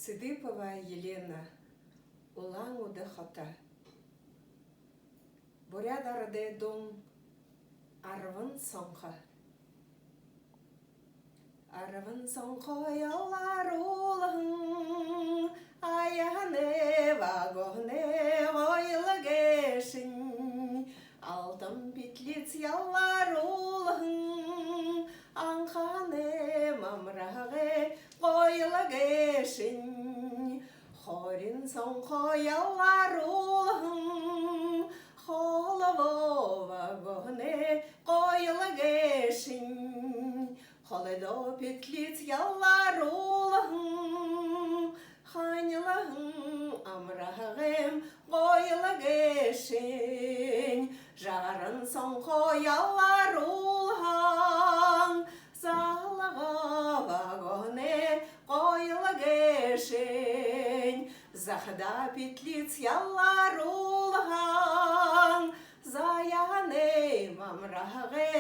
Цыдыпова Елена Улан-Удэ хото. Буряад арадай дуун Арбан сонхо. Арбан сонхо ялларулың, аяны вагоны ойлыгешін. Алтын петлиц ялларулың, анханы мамрағы ойлыгешін. Хорин сонхо ялларулың, холово вагоны ойлыгешін. Холодо петлиц ялларулың, ханилың амрағым ойлыгешін. Жарын сонхо ялларулың, залыға вагоны ойлыгешін. Захда петлиц ялларулың, заяны мамрағы